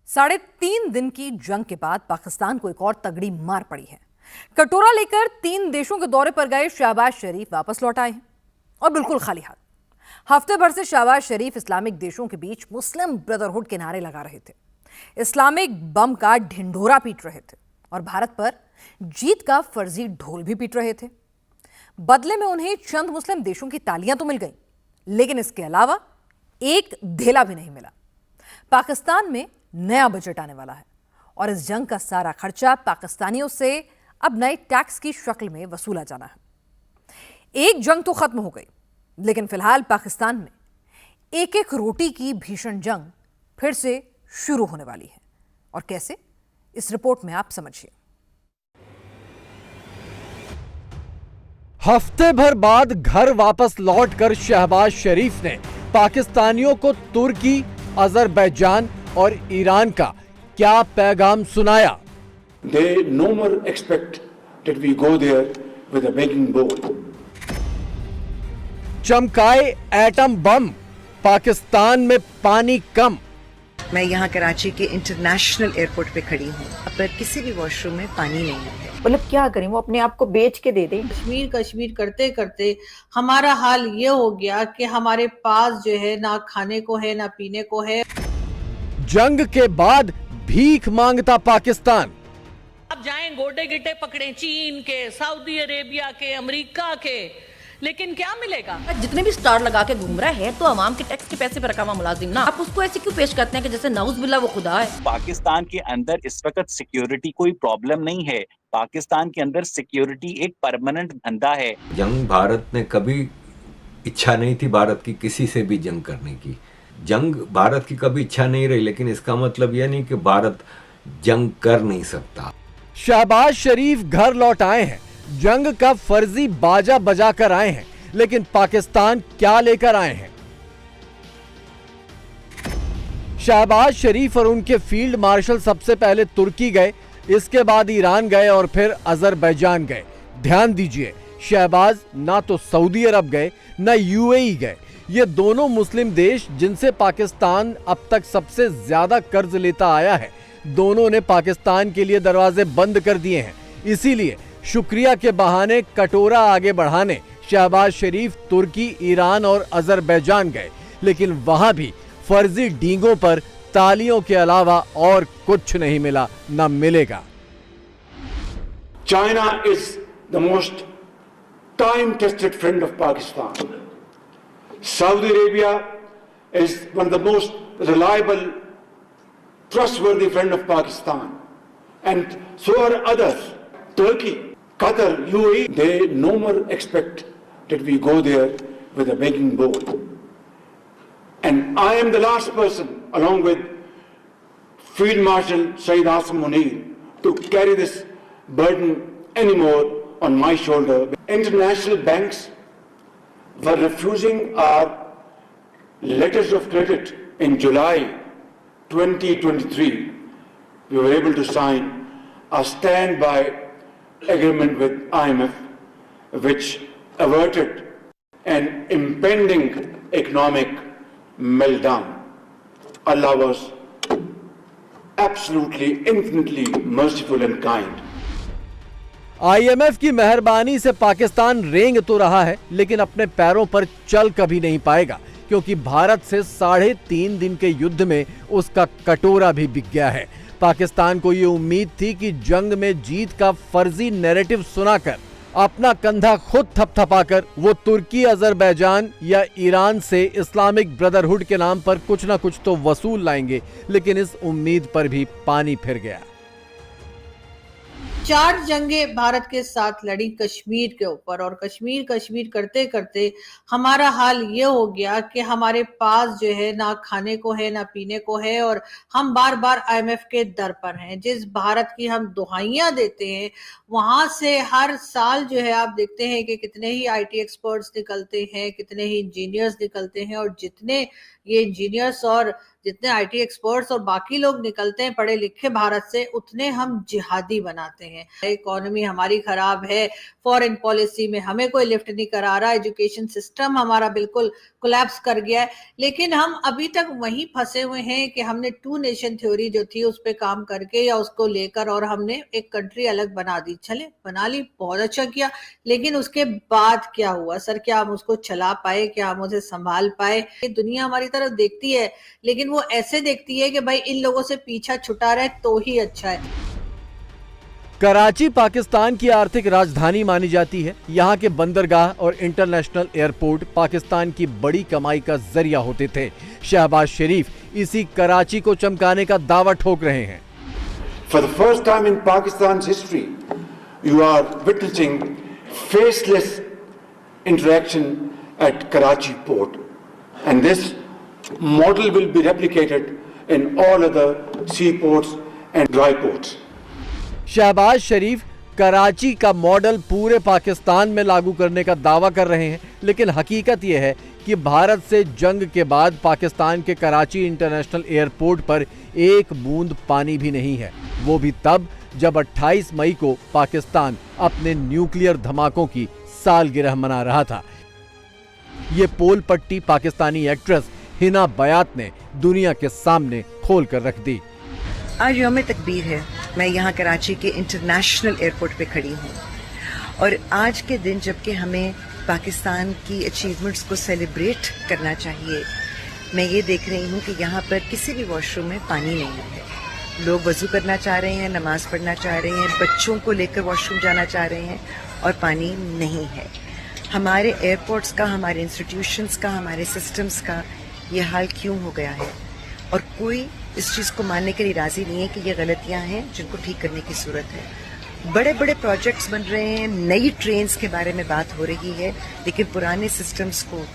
3.5 दिन की जंग के बाद पाकिस्तान को एक और तगड़ी मार पड़ी है। कटोरा लेकर 3 देशों के दौरे पर गए शहबाज शरीफ वापस लौट आए हैं और बिल्कुल खाली हाथ। हफ्ते भर से शहबाज शरीफ इस्लामिक देशों के बीच मुस्लिम ब्रदरहुड के नारे लगा रहे थे, इस्लामिक बम का ढिंढोरा पीट रहे थे और भारत पर जीत का फर्जी ढोल भी पीट रहे थे। बदले में उन्हें चंद मुस्लिम देशों की तालियां तो मिल गईं, लेकिन इसके अलावा एक धेला भी नहीं मिला। पाकिस्तान में नया बजट आने वाला है और इस जंग का सारा खर्चा पाकिस्तानियों से अब नए टैक्स की शक्ल में वसूला जाना है। एक जंग तो खत्म हो गई, लेकिन फिलहाल पाकिस्तान में एक एक रोटी की भीषण जंग फिर से शुरू होने वाली है। और कैसे, इस रिपोर्ट में आप समझिए। हफ्ते भर बाद घर वापस लौटकर शहबाज शरीफ ने पाकिस्तानियों को तुर्की, अजरबैजान और ईरान का क्या पैगाम सुनाया? They no more expect that we go there with a begging bowl. चमकाए एटम बम, पाकिस्तान में पानी कम। मैं यहाँ कराची के इंटरनेशनल एयरपोर्ट पे खड़ी हूँ, पर किसी भी वॉशरूम में पानी नहीं है। मतलब क्या करें, वो अपने आप को बेच के दे दें। कश्मीर करते करते हमारा हाल ये हो गया कि हमारे पास जो है ना खाने को है ना पीने को है। जंग के बाद भीख मांगता पाकिस्तान। आप जाएं गोटे गिट्टे पकड़े चीन के, सऊदी अरेबिया के, अमेरिका के, लेकिन क्या मिलेगा? जितने भी स्टार लगा के घूम रहा है तो अवाम के टैक्स के पैसे पर रखा हुआ मुलाजिम ना, आप उसको ऐसे क्यों पेश करते हैं कि जैसे नाउज बिल्ला वो खुदा है। पाकिस्तान के अंदर इस वक्त सिक्योरिटी कोई प्रॉब्लम नहीं है। पाकिस्तान के अंदर सिक्योरिटी एक परमानेंट धंधा है। जंग भारत ने कभी इच्छा नहीं थी भारत की किसी से भी जंग करने की। जंग भारत की कभी इच्छा नहीं रही, लेकिन इसका मतलब यह नहीं कि भारत जंग कर नहीं सकता। शहबाज शरीफ घर लौट आए हैं, जंग का फर्जी बाजा बजा कर आए हैं, लेकिन पाकिस्तान क्या लेकर आए हैं? शहबाज शरीफ और उनके फील्ड मार्शल सबसे पहले तुर्की गए, इसके बाद ईरान गए और फिर अजरबैजान गए। ध्यान दीजिए, शहबाज ना तो सऊदी अरब गए ना यूएई गए। ये दोनों मुस्लिम देश जिनसे पाकिस्तान अब तक सबसे ज्यादा कर्ज लेता आया है, दोनों ने पाकिस्तान के लिए दरवाजे बंद कर दिए हैं। इसीलिए शुक्रिया के बहाने कटोरा आगे बढ़ाने शहबाज शरीफ तुर्की, ईरान और अजरबैजान गए, लेकिन वहां भी फर्जी डींगों पर तालियों के अलावा और कुछ नहीं मिला, न मिलेगा। China is the most time-tested friend of Pakistan. Saudi Arabia is one of the most reliable, trustworthy friend of Pakistan, and so are others. Turkey, Qatar, UAE, they no more expect that we go there with a begging bowl. And I am the last person, along with Field Marshal Saeed Asim Munir, to carry this burden anymore on my shoulder. International banks were refusing our letters of credit in July 2023. We were able to sign a standby agreement with IMF, which averted an impending economic meltdown. Allah was absolutely, infinitely merciful and kind. IMF की मेहरबानी से पाकिस्तान रेंग तो रहा है, लेकिन अपने पैरों पर चल कभी नहीं पाएगा, क्योंकि भारत से 3.5 दिन के युद्ध में उसका कटोरा भी बिक गया है। पाकिस्तान को ये उम्मीद थी कि जंग में जीत का फर्जी नैरेटिव सुनाकर, अपना कंधा खुद थपथपाकर वो तुर्की, अजरबैजान या ईरान से इस्लामिक ब्रदरहुड के नाम पर कुछ ना कुछ तो वसूल लाएंगे, लेकिन इस उम्मीद पर भी पानी फिर गया। 4 जंगें भारत के साथ लड़ी कश्मीर के ऊपर, और कश्मीर करते करते हमारा हाल ये हो गया कि हमारे पास जो है ना खाने को है ना पीने को है, और हम बार बार IMF के दर पर हैं। जिस भारत की हम दुहाइयां देते हैं, वहां से हर साल जो है आप देखते हैं कि कितने ही IT एक्सपर्ट्स निकलते हैं, कितने ही इंजीनियर्स निकलते हैं, और जितने ये इंजीनियर्स और जितने आईटी एक्सपर्ट्स और बाकी लोग निकलते हैं पढ़े लिखे भारत से, उतने हम जिहादी बनाते हैं। इकोनॉमी हमारी खराब है, फॉरेन पॉलिसी में हमें कोई लिफ्ट नहीं करा रहा, एजुकेशन सिस्टम हमारा बिल्कुल कोलैप्स कर गया है, लेकिन हम अभी तक वहीं फंसे हुए हैं कि हमने 2 नेशन थ्योरी जो थी उस पर काम करके या उसको लेकर और हमने एक कंट्री अलग बना दी। चले बना ली, बहुत अच्छा किया, लेकिन उसके बाद क्या हुआ सर? क्या हम उसको चला पाए? क्या हम उसे संभाल पाए? दुनिया हमारी तरफ देखती है, लेकिन वो ऐसे देखती है कि भाई इन लोगों से पीछा छुटा रहे तो ही अच्छा है। कराची पाकिस्तान की आर्थिक राजधानी मानी जाती है। यहाँ के बंदरगाह और इंटरनेशनल एयरपोर्ट पाकिस्तान की बड़ी कमाई का जरिया होते थे। शहबाज शरीफ इसी कराची को चमकाने का दावा ठोक रहे हैं। For the first time in Pakistan's history, you are witnessing faceless interaction at Karachi port, and this model will be replicated in all other seaports and dry ports. Shahbaz शरीफ कराची का मॉडल पूरे पाकिस्तान में लागू करने का दावा कर रहे हैं, लेकिन हकीकत यह है कि भारत से जंग के बाद पाकिस्तान के कराची इंटरनेशनल एयरपोर्ट पर एक बूंद पानी भी नहीं है। वो भी तब जब 28 मई को पाकिस्तान अपने न्यूक्लियर धमाकों की सालगिरह मना रहा था। ये पोल पट्टी पाकिस्तानी एक्ट्रेस हिना बयात ने दुनिया के सामने खोल कर रख दी। आज यौम तकबीर है, मैं यहाँ कराची के इंटरनेशनल एयरपोर्ट पे खड़ी हूँ और आज के दिन जबकि हमें पाकिस्तान की अचीवमेंट्स को सेलिब्रेट करना चाहिए, मैं ये देख रही हूँ कि यहाँ पर किसी भी वॉशरूम में पानी नहीं है। लोग वजू करना चाह रहे हैं, नमाज पढ़ना चाह रहे हैं, बच्चों को लेकर वॉशरूम जाना चाह रहे हैं और पानी नहीं है। हमारे एयरपोर्ट्स का, हमारे इंस्टीट्यूशंस का, हमारे सिस्टम्स का ये हाल क्यों हो गया है? और कोई इस चीज़ को मानने के लिए राजी नहीं है कि ये गलतियां हैं जिनको ठीक करने की जरूरत है। बड़े बड़े प्रोजेक्ट्स बन रहे हैं, नई ट्रेन्स के बारे में बात हो रही है, लेकिन पुराने सिस्टम्स को,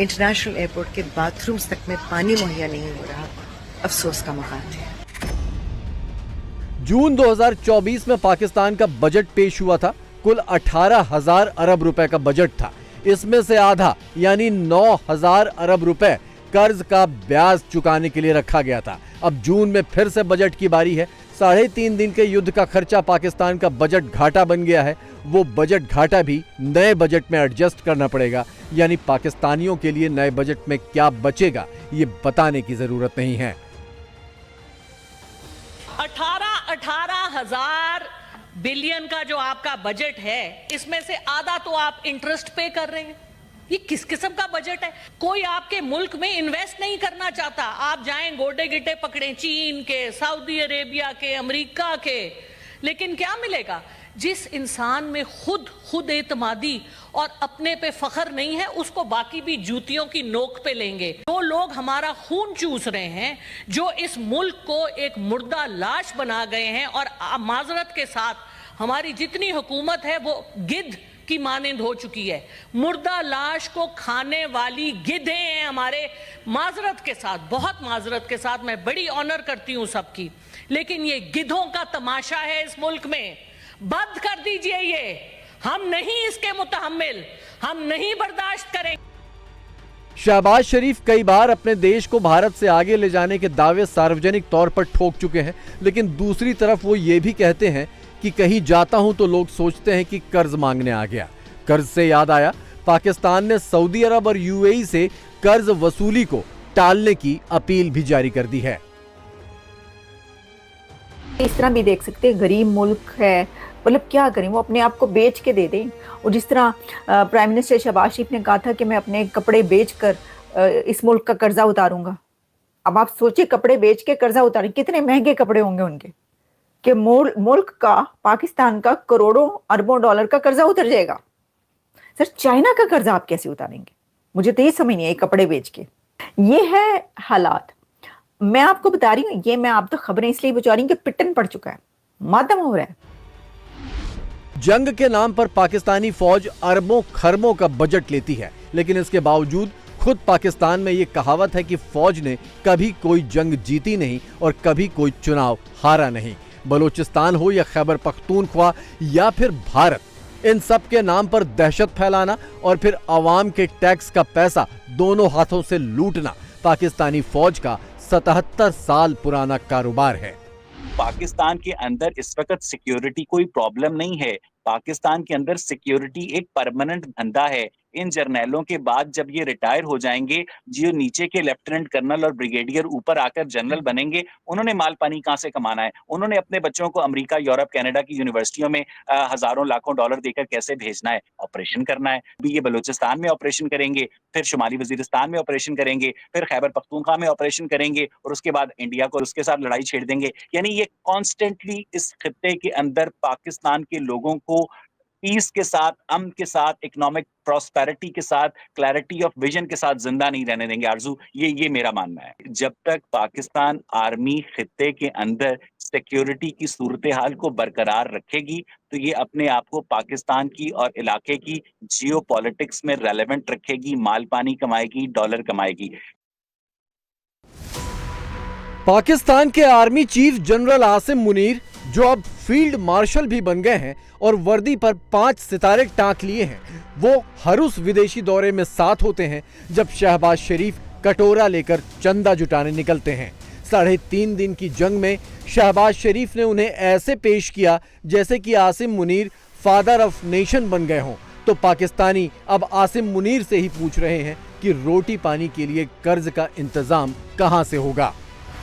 इंटरनेशनल एयरपोर्ट के बाथरूम्स तक में पानी मुहैया नहीं हो रहा। अफसोस का मकाम है। जून 2024 में पाकिस्तान का बजट पेश हुआ था। कुल 18,000 अरब रुपए का बजट था। इसमें से आधा यानी 9,000 अरब रुपए कर्ज का ब्याज चुकाने के लिए रखा गया था। अब जून में फिर से बजट की बारी है। 3.5 दिन के युद्ध का खर्चा पाकिस्तान का बजट घाटा बन गया है। वो बजट घाटा भी नए बजट में एडजस्ट करना पड़ेगा, यानी पाकिस्तानियों के लिए नए बजट में क्या बचेगा ये बताने की जरूरत नहीं है। 18,000 बिलियन का जो आपका बजट है, इसमें से आधा तो आप इंटरेस्ट पे कर रहे हैं। ये किस किस्म का बजट है? कोई आपके मुल्क में इन्वेस्ट नहीं करना चाहता। आप जाएं गोडे गिट्टे पकड़े चीन के, सऊदी अरेबिया के, अमेरिका के, लेकिन क्या मिलेगा? जिस इंसान में खुद एतमादी और अपने पे फख्र नहीं है, उसको बाकी भी जूतियों की नोक पे लेंगे। जो लोग हमारा खून चूस रहे हैं, जो इस मुल्क को एक मुर्दा लाश बना गए हैं, और माजरत के साथ हमारी जितनी हुकूमत है वो गिद्ध की मानिंद हो चुकी है। मुर्दा लाश को खाने वाली गिद्धे हैं हमारे। माजरत के साथ, बहुत माजरत के साथ, मैं बड़ी ऑनर करती हूं सबकी, लेकिन ये गिद्धों का तमाशा है इस मुल्क में। बंद कर दीजिए ये। हम नहीं इसके मुतहम्मिल, हम नहीं बर्दाश्त करेंगे। शहबाज शरीफ कई बार अपने देश को भारत से आगे ले जाने के दावे सार्वजनिक तौर पर ठोक चुके हैं, लेकिन दूसरी तरफ वो ये भी कहते हैं कि कहीं जाता हूं तो लोग सोचते हैं कि कर्ज मांगने आ गया। कर्ज से याद आया, पाकिस्तान ने सऊदी अरब और यूएई से कर्ज वसूली को टालने की अपील भी जारी कर दी है। इस तरह भी देख सकते हैं, गरीब मुल्क है, मतलब क्या करें, वो अपने आप को बेच के दे दें। और जिस तरह प्राइम मिनिस्टर शहबाज शरीफ ने कहा था कि मैं अपने कपड़े बेचकर इस मुल्क का कर्जा उतारूंगा। अब आप सोचिए, कपड़े बेच के कर्जा उतारें, कितने महंगे कपड़े होंगे उनके, कि मुल्क का, पाकिस्तान का करोड़ों अरबों डॉलर का कर्जा उतर जाएगा। सर, चाइना का कर्जा आप कैसे उतारेंगे? मुझे तो ये समझ नहीं आई, कपड़े बेच के। ये है हालात। मैं आपको बता रही हूँ, ये मैं आप तो खबरें इसलिए बचा रही हूँ कि पिटन पड़ चुका है, मातम हो रहा है। जंग के नाम पर पाकिस्तानी फौज अरबों खरबों का बजट लेती है, लेकिन इसके बावजूद खुद पाकिस्तान में ये कहावत है कि फौज ने कभी कोई जंग जीती नहीं और कभी कोई चुनाव हारा नहीं। बलूचिस्तान हो या खैबर पख्तूनख्वा या फिर भारत, इन सब के नाम पर दहशत फैलाना और फिर अवाम के टैक्स का पैसा दोनों हाथों से लूटना पाकिस्तानी फौज का 77 साल पुराना कारोबार है। पाकिस्तान के अंदर इस वक्त सिक्योरिटी कोई प्रॉब्लम नहीं है। पाकिस्तान के अंदर सिक्योरिटी एक परमानेंट धंधा है। इन जर्नैलों के बाद जब ये रिटायर हो जाएंगे, जो नीचे के लेफ्टिनेंट कर्नल और ब्रिगेडियर ऊपर आकर जनरल बनेंगे, उन्होंने माल पानी कहां से कमाना है? उन्होंने अपने बच्चों को अमेरिका, यूरोप, कनाडा की यूनिवर्सिटियों में हजारों लाखों डॉलर देकर कैसे भेजना है? ऑपरेशन करना है। अभी ये बलूचिस्तान में ऑपरेशन करेंगे, फिर शुमाली वजीरिस्तान में ऑपरेशन करेंगे, फिर खैबर पख्तूनख्वा में ऑपरेशन करेंगे और उसके बाद इंडिया को उसके साथ लड़ाई छेड़ देंगे। यानी ये कॉन्स्टेंटली इस खित्ते के अंदर पाकिस्तान के लोगों को पीस के साथ, अमन के साथ, इकोनॉमिक प्रॉस्पेरिटी के साथ, क्लैरिटी ऑफ विजन के साथ जिंदा नहीं रहने देंगे। आरजू, ये मेरा मानना है। जब तक पाकिस्तान आर्मी खित्ते के अंदर सिक्योरिटी की सूरत हाल को बरकरार रखेगी तो ये अपने आप को पाकिस्तान की और इलाके की जियो पॉलिटिक्स में रेलेवेंट रखेगी, माल पानी कमाएगी, डॉलर कमाएगी। पाकिस्तान के army chief general Asim Munir, जो अब फील्ड मार्शल भी बन गए हैं और वर्दी पर 5 सितारे टांक लिए हैं, वो हर उस विदेशी दौरे में साथ होते हैं जब शहबाज शरीफ कटोरा लेकर चंदा जुटाने निकलते हैं। 3.5 दिन की जंग में शहबाज शरीफ ने उन्हें ऐसे पेश किया जैसे कि Asim Munir father of nation बन गए हों। तो पाकिस्तानी अब आसिम मुनीर से ही पूछ रहे हैं कि रोटी पानी के लिए कर्ज का इंतजाम कहां से होगा।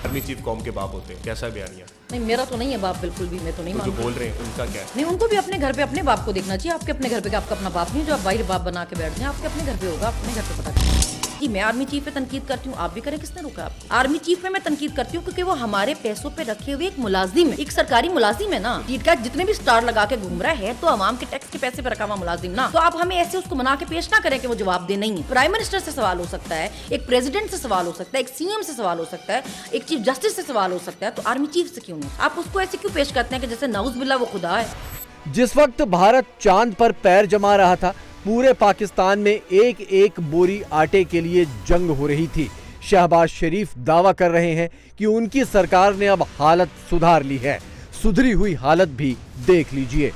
आर्मी चीफ कौम के बाप होते हैं, कैसा बयानिया? नहीं, मेरा तो नहीं है बाप, बिल्कुल भी। मैं तो नहीं जो मानती। बोल रहे हैं उनका क्या है? नहीं, उनको भी अपने घर पे अपने बाप को देखना चाहिए। आपके अपने घर पे आपका अपना बाप नहीं जो आप बाहर बाप बना के बैठ जाए। आपके अपने घर पे होगा, अपने घर पे पता करें। कि मैं आर्मी चीफ पे तनकीद करती हूँ, आप भी करें, किसने रोका? आप आर्मी चीफ पे मैं तनकीद करती हूँ क्योंकि वो हमारे पैसों पे रखे हुए एक मुलाजिम है, एक सरकारी मुलाजिम है ना। टीट का जितने भी स्टार लगा के घूम रहा है तो अवाम के टैक्स के पैसे पे रखा हुआ मुलाजिम ना। तो आप हमें ऐसे उसको बना के पेश ना करें कि वो जवाब दे। नहीं, प्राइम मिनिस्टर से सवाल हो सकता है, एक प्रेसिडेंट से सवाल हो सकता है, एक सीएम से सवाल हो सकता है, एक चीफ जस्टिस से सवाल हो सकता है। तो आर्मी चीफ से क्यों नहीं? आप उसको ऐसे क्यों पेश करते हैं कि जैसे नाउज बिल्ला वो खुदा है। जिस वक्त भारत चांद पर पैर जमा रहा था, पूरे पाकिस्तान में एक एक बोरी आटे के लिए जंग हो रही थी। शहबाज शरीफ दावा कर रहे हैं कि उनकी सरकार ने अब हालत सुधार ली है। सुधरी हुई हालत भी देख लीजिए।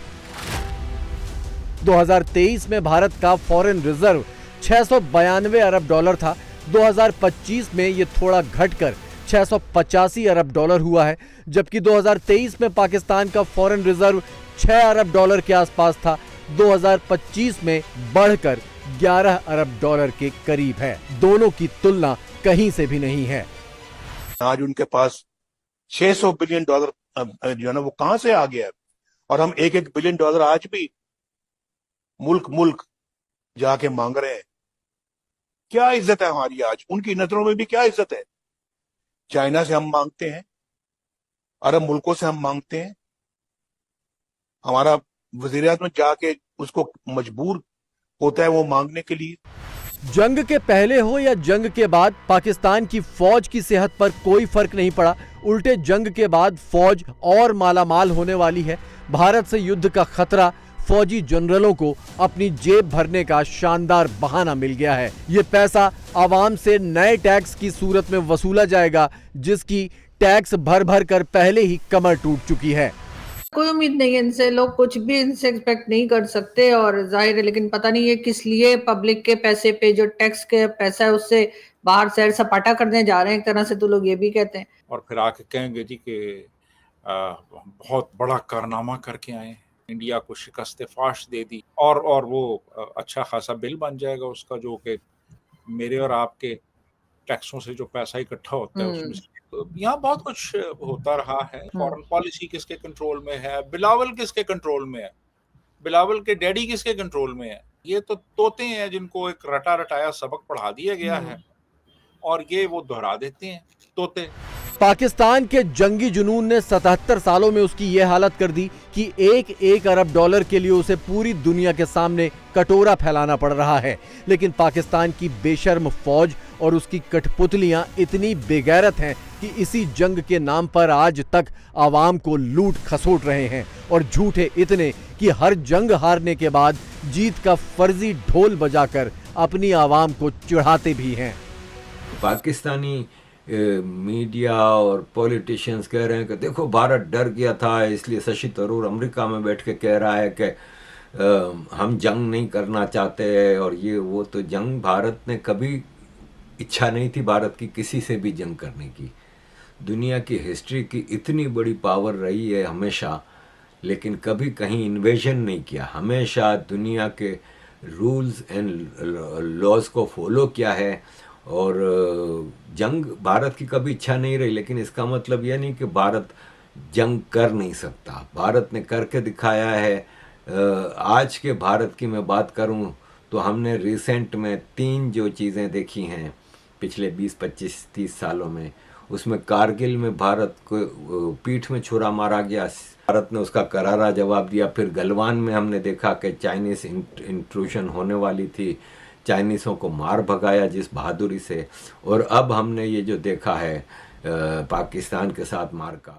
2023 में भारत का फॉरेन रिजर्व 692 अरब डॉलर था। 2025 में ये थोड़ा घटकर 685 अरब डॉलर हुआ है, जबकि 2023 में पाकिस्तान का फॉरेन रिजर्व 6 अरब डॉलर के आसपास था। 2025 में बढ़कर 11 अरब डॉलर के करीब है। दोनों की तुलना कहीं से भी नहीं है। आज उनके पास 600 बिलियन डॉलर जो है ना वो कहां से आ गया है, और हम 1-1 बिलियन डॉलर आज भी मुल्क जाके मांग रहे हैं। क्या इज्जत है हमारी आज? उनकी नजरों में भी क्या इज्जत है? चाइना से हम मांगते हैं, अरब मुल्कों से हम मांगते हैं। हमारा वज़ीर-ए-आज़म जाके उसको मजबूर होता है वो मांगने के लिए। जंग के पहले हो या जंग के बाद, पाकिस्तान की फौज की सेहत पर कोई फर्क नहीं पड़ा। उल्टे जंग के बाद फौज और मालामाल होने वाली है। भारत से युद्ध का खतरा फौजी जनरलों को अपनी जेब भरने का शानदार बहाना मिल गया है। ये पैसा आवाम से नए टैक्स की सूरत में वसूला जाएगा, जिसकी टैक्स भर भर कर पहले ही कमर टूट चुकी है। कोई उम्मीद नहीं है इनसे, लोग कुछ भी इनसे एक्सपेक्ट नहीं कर सकते। और जाहिर है, लेकिन पता नहीं है किस लिए पब्लिक के पैसे पे, जो टैक्स के पैसा है, उससे बाहर सैर सपाटा करने जा रहे हैं एक तरह से। तो लोग ये भी कहते हैं और फिर आके कहेंगे जी कि बहुत बड़ा कारनामा करके आए, इंडिया को शिकस्त फाश दे दी, और वो अच्छा खासा बिल बन जाएगा उसका, जो कि मेरे और आपके टैक्सों से जो पैसा इकट्ठा होता है उसमें से। तो यहाँ बहुत कुछ होता रहा है। फॉरेन पॉलिसी किसके कंट्रोल में है? बिलावल किसके कंट्रोल में है? बिलावल के डैडी किसके कंट्रोल में है? ये तो तोते हैं जिनको एक रटा रटाया सबक पढ़ा दिया गया है और ये वो दोहरा देते हैं, तोते। पाकिस्तान के जंगी जुनून ने 77 सालों में उसकी ये हालत कर दी कि 1-1 अरब डॉलर के लिए उसे पूरी दुनिया के सामने कटोरा फैलाना पड़ रहा है। लेकिन पाकिस्तान की बेशर्म फौज और उसकी कठपुतलियां इतनी बेगैरत हैं कि इसी जंग के नाम पर आज तक आवाम को लूट खसोट रहे हैं, और झूठे इतने कि हर जंग हारने के बाद जीत का फर्जी ढोल बजाकर अपनी आवाम को चिढ़ाते भी हैं। पाकिस्तानी मीडिया और पॉलिटिशियंस कह रहे हैं कि देखो भारत डर गया था, इसलिए शशि थरूर अमेरिका में बैठ के कह रहा है कि हम जंग नहीं करना चाहते, और ये वो। तो जंग भारत ने कभी इच्छा नहीं थी भारत की किसी से भी जंग करने की। दुनिया की हिस्ट्री की इतनी बड़ी पावर रही है हमेशा, लेकिन कभी कहीं इन्वेजन नहीं किया। हमेशा दुनिया के रूल्स एंड लॉज को फॉलो किया है। और जंग भारत की कभी इच्छा नहीं रही, लेकिन इसका मतलब यह नहीं कि भारत जंग कर नहीं सकता। भारत ने करके दिखाया है। आज के भारत की मैं बात करूं तो हमने रिसेंट में 3 जो चीज़ें देखी हैं पिछले 20, 25, 30 सालों में, उसमें कारगिल में भारत को पीठ में छुरा मारा गया, भारत ने उसका करारा जवाब दिया। फिर गलवान में हमने देखा कि चाइनीज इंट्रूशन होने वाली थी, चाइनीज़ों को मार भगाया जिस बहादुरी से। और अब हमने ये जो देखा है पाकिस्तान के साथ मार का।